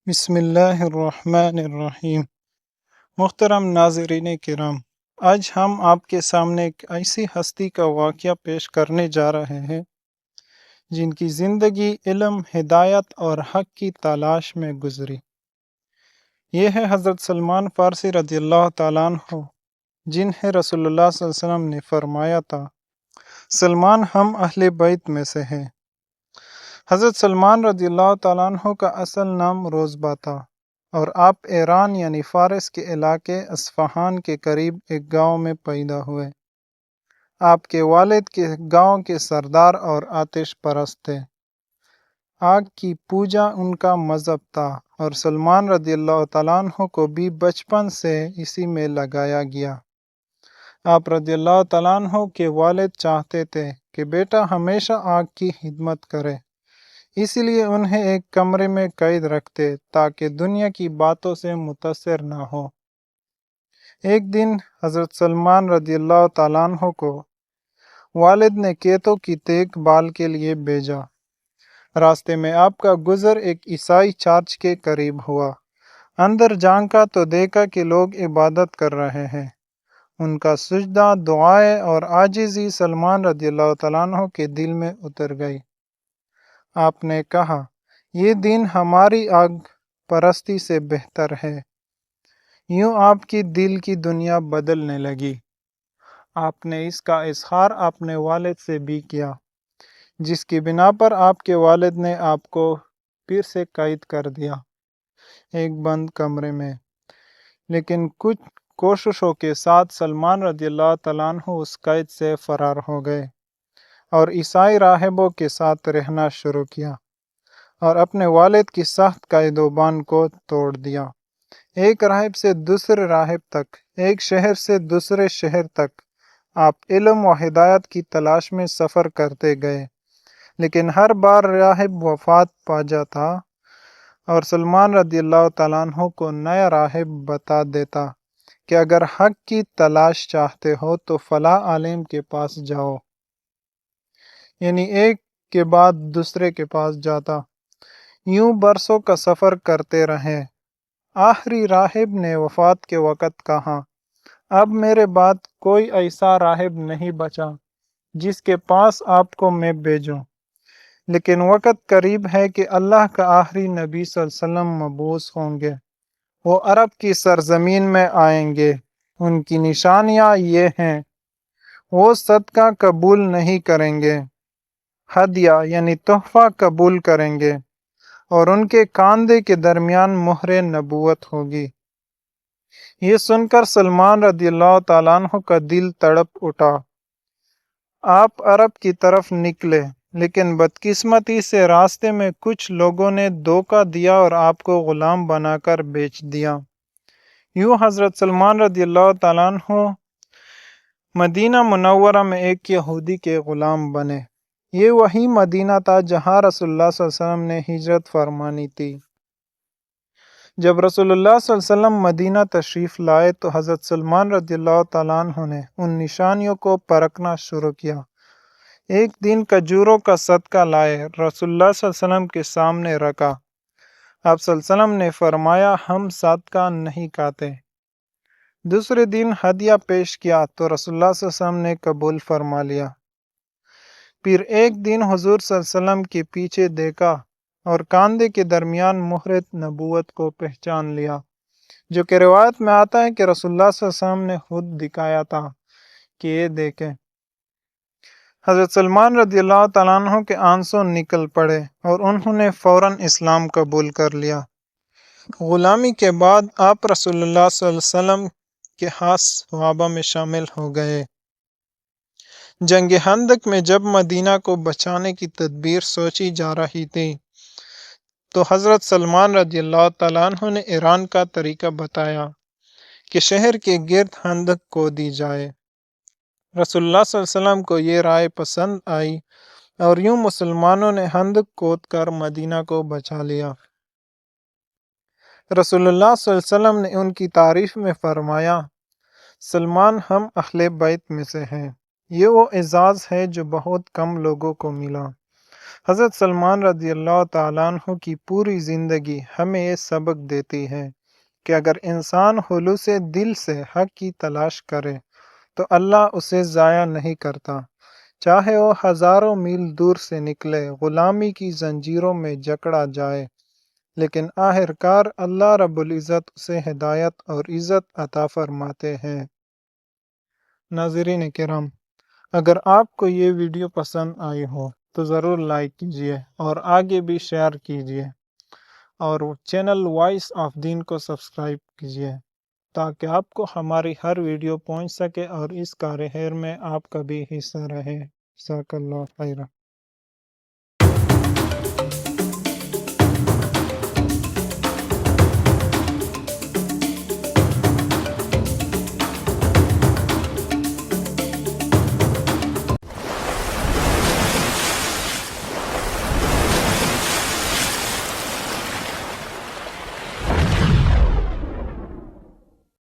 بسم اللہ الرحمن الرحیم۔ محترم ناظرین کرام، آج ہم آپ کے سامنے ایک ایسی ہستی کا واقعہ پیش کرنے جا رہے ہیں جن کی زندگی علم، ہدایت اور حق کی تلاش میں گزری۔ یہ ہے حضرت سلمان فارسی رضی اللہ تعالیٰ عنہ، جنہیں رسول اللہ صلی اللہ علیہ وسلم نے فرمایا تھا، سلمان ہم اہل بیت میں سے ہیں۔ حضرت سلمان رضی اللہ تعالیٰ عنہ کا اصل نام روزبہ تھا اور آپ ایران یعنی فارس کے علاقے اصفہان کے قریب ایک گاؤں میں پیدا ہوئے۔ آپ کے والد کے گاؤں کے سردار اور آتش پرست تھے۔ آگ کی پوجا ان کا مذہب تھا اور سلمان رضی اللہ تعالیٰ عنہ کو بھی بچپن سے اسی میں لگایا گیا۔ آپ رضی اللہ تعالیٰ عنہ کے والد چاہتے تھے کہ بیٹا ہمیشہ آگ کی خدمت کرے، اسی لیے انہیں ایک کمرے میں قید رکھتے تاکہ دنیا کی باتوں سے متاثر نہ ہو۔ ایک دن حضرت سلمان رضی اللہ تعالیٰ عنہ کو والد نے کھیتوں کی دیکھ بھال کے لیے بھیجا۔ راستے میں آپ کا گزر ایک عیسائی چرچ کے قریب ہوا۔ اندر جھانکا تو دیکھا کہ لوگ عبادت کر رہے ہیں۔ ان کا سجدہ، دعائیں اور عاجزی سلمان رضی اللہ تعالیٰ عنہ کے دل میں اتر گئی۔ آپ نے کہا، یہ دین ہماری آگ پرستی سے بہتر ہے۔ یوں آپ کی دل کی دنیا بدلنے لگی۔ آپ نے اس کا اظہار اپنے والد سے بھی کیا، جس کی بنا پر آپ کے والد نے آپ کو پھر سے قید کر دیا ایک بند کمرے میں۔ لیکن کچھ کوششوں کے ساتھ سلمان رضی اللہ تعالیٰ عنہ اس قید سے فرار ہو گئے اور عیسائی راہبوں کے ساتھ رہنا شروع کیا اور اپنے والد کی سخت قید و بند کو توڑ دیا۔ ایک راہب سے دوسرے راہب تک، ایک شہر سے دوسرے شہر تک آپ علم و ہدایت کی تلاش میں سفر کرتے گئے، لیکن ہر بار راہب وفات پا جاتا اور سلمان رضی اللہ تعالیٰ عنہ کو نیا راہب بتا دیتا کہ اگر حق کی تلاش چاہتے ہو تو فلاں عالم کے پاس جاؤ۔ یعنی ایک کے بعد دوسرے کے پاس جاتا۔ یوں برسوں کا سفر کرتے رہے۔ آخری راہب نے وفات کے وقت کہا، اب میرے بعد کوئی ایسا راہب نہیں بچا جس کے پاس آپ کو میں بھیجوں، لیکن وقت قریب ہے کہ اللہ کا آخری نبی صلی اللہ علیہ وسلم مبعوث ہوں گے۔ وہ عرب کی سرزمین میں آئیں گے۔ ان کی نشانیاں یہ ہیں، وہ صدقہ قبول نہیں کریں گے، ہدیہ یعنی تحفہ قبول کریں گے، اور ان کے کاندھے کے درمیان مہر نبوت ہوگی۔ یہ سن کر سلمان رضی اللہ تعالیٰ عنہ کا دل تڑپ اٹھا۔ آپ عرب کی طرف نکلے، لیکن بدقسمتی سے راستے میں کچھ لوگوں نے دھوکہ دیا اور آپ کو غلام بنا کر بیچ دیا۔ یوں حضرت سلمان رضی اللہ تعالیٰ عنہ مدینہ منورہ میں ایک یہودی کے غلام بنے۔ یہ وہی مدینہ تھا جہاں رسول اللہ صلی اللہ علیہ وسلم نے ہجرت فرمانی تھی۔ جب رسول اللہ صلی اللہ علیہ وسلم مدینہ تشریف لائے تو حضرت سلمان رضی اللہ تعالیٰ عنہ نے ان نشانیوں کو پرکھنا شروع کیا۔ ایک دن کھجوروں کا صدقہ لائے، رسول اللہ صلی اللہ علیہ وسلم کے سامنے رکھا۔ آپ صلی اللہ علیہ وسلم نے فرمایا، ہم صدقہ نہیں کھاتے۔ دوسرے دن ہدیہ پیش کیا تو رسول اللہ صلی اللہ علیہ وسلم نے قبول فرما لیا۔ پھر ایک دن حضور صلی اللہ علیہ وسلم کے پیچھے دیکھا اور کاندھے کے درمیان مہر نبوت کو پہچان لیا، جو کہ روایت میں آتا ہے کہ رسول اللہ صلی اللہ علیہ وسلم نے خود دکھایا تھا کہ یہ دیکھیں۔ حضرت سلمان رضی اللہ تعالیٰ عنہ کے آنسو نکل پڑے اور انہوں نے فوراً اسلام قبول کر لیا۔ غلامی کے بعد آپ رسول اللہ صلی اللہ علیہ وسلم کے خاص صحابہ میں شامل ہو گئے۔ جنگ خندق میں جب مدینہ کو بچانے کی تدبیر سوچی جا رہی تھی تو حضرت سلمان رضی اللہ تعالیٰ عنہ نے ایران کا طریقہ بتایا کہ شہر کے گرد خندق کھودی جائے۔ رسول اللہ صلی اللہ علیہ وسلم کو یہ رائے پسند آئی اور یوں مسلمانوں نے خندق کھود کر مدینہ کو بچا لیا۔ رسول اللہ صلی اللہ علیہ وسلم نے ان کی تعریف میں فرمایا، سلمان ہم اہل بیت میں سے ہیں۔ یہ وہ اعزاز ہے جو بہت کم لوگوں کو ملا۔ حضرت سلمان رضی اللہ تعالیٰ عنہ کی پوری زندگی ہمیں یہ سبق دیتی ہے کہ اگر انسان خلوص دل سے حق کی تلاش کرے تو اللہ اسے ضائع نہیں کرتا، چاہے وہ ہزاروں میل دور سے نکلے، غلامی کی زنجیروں میں جکڑا جائے، لیکن آخر کار اللہ رب العزت اسے ہدایت اور عزت عطا فرماتے ہیں۔ ناظرین کرام، اگر آپ کو یہ ویڈیو پسند آئی ہو تو ضرور لائک کیجیے اور آگے بھی شیئر کیجیے، اور چینل وائس آف دین کو سبسکرائب کیجیے تاکہ آپ کو ہماری ہر ویڈیو پہنچ سکے اور اس کار خیر میں آپ کا بھی حصہ رہے۔ جزاک اللہ خیرہ۔